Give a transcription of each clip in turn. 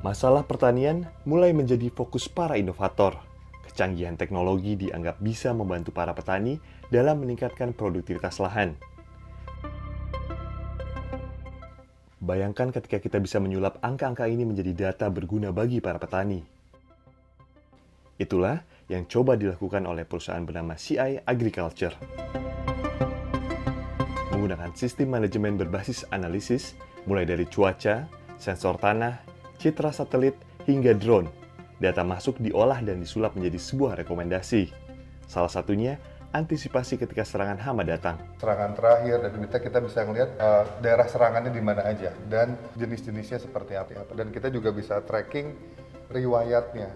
Masalah pertanian mulai menjadi fokus para inovator. Kecanggihan teknologi dianggap bisa membantu para petani dalam meningkatkan produktivitas lahan. Bayangkan ketika kita bisa menyulap angka-angka ini menjadi data berguna bagi para petani. Itulah yang coba dilakukan oleh perusahaan bernama CI Agriculture. Menggunakan sistem manajemen berbasis analisis, mulai dari cuaca, sensor tanah, citra satelit, hingga drone. Data masuk diolah dan disulap menjadi sebuah rekomendasi. Salah satunya, antisipasi ketika serangan hama datang. Serangan terakhir dan kita bisa melihat daerah serangannya di mana aja dan jenis-jenisnya seperti apa. Dan kita juga bisa tracking riwayatnya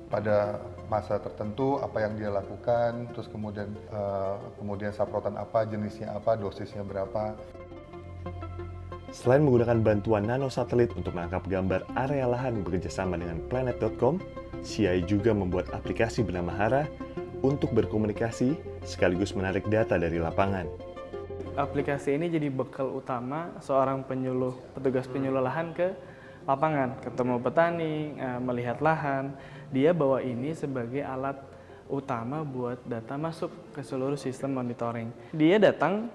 pada masa tertentu, apa yang dia lakukan, terus kemudian semprotan apa, jenisnya apa, dosisnya berapa. Selain menggunakan bantuan nanosatelit untuk menangkap gambar area lahan bekerjasama dengan Planet.com, CI juga membuat aplikasi bernama Hara untuk berkomunikasi sekaligus menarik data dari lapangan. Aplikasi ini jadi bekal utama seorang petugas penyuluh lahan ke lapangan, ketemu petani, melihat lahan. Dia bawa ini sebagai alat utama buat data masuk ke seluruh sistem monitoring. Dia datang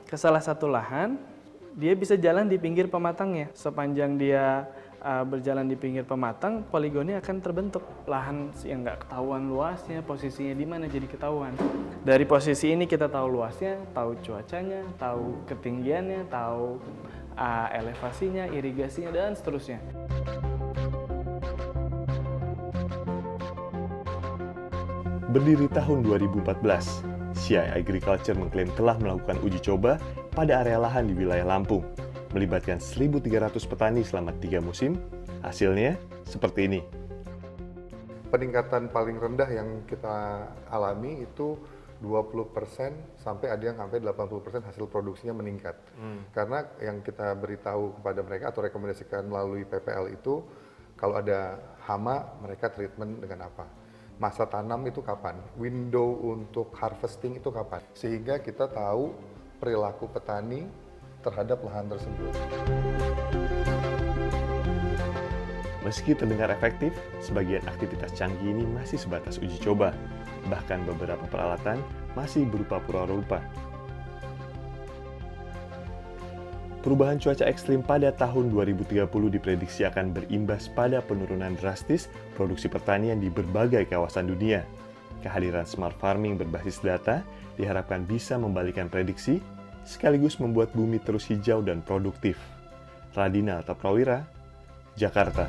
ke salah satu lahan, dia bisa jalan di pinggir pematangnya. Sepanjang dia berjalan di pinggir pematang, poligonnya akan terbentuk. Lahan yang nggak ketahuan luasnya, posisinya di mana jadi ketahuan. Dari posisi ini kita tahu luasnya, tahu cuacanya, tahu ketinggiannya, tahu elevasinya, irigasinya, dan seterusnya. Berdiri tahun 2014, CI Agriculture mengklaim telah melakukan uji coba pada area lahan di wilayah Lampung, melibatkan 1.300 petani selama 3 musim. Hasilnya seperti ini. Peningkatan paling rendah yang kita alami itu 20% sampai ada yang sampai 80% hasil produksinya meningkat. Karena yang kita beritahu kepada mereka atau rekomendasikan melalui PPL itu, kalau ada hama, mereka treatment dengan apa? Masa tanam itu kapan? Window untuk harvesting itu kapan? Sehingga kita tahu perilaku petani terhadap lahan tersebut. Meski terdengar efektif, sebagian aktivitas canggih ini masih sebatas uji coba. Bahkan beberapa peralatan masih berupa pura-rupa. Perubahan cuaca ekstrim pada tahun 2030 diprediksi akan berimbas pada penurunan drastis produksi pertanian di berbagai kawasan dunia. Kehadiran smart farming berbasis data diharapkan bisa membalikan prediksi, sekaligus membuat bumi terus hijau dan produktif. Radina Altaprawira, Jakarta.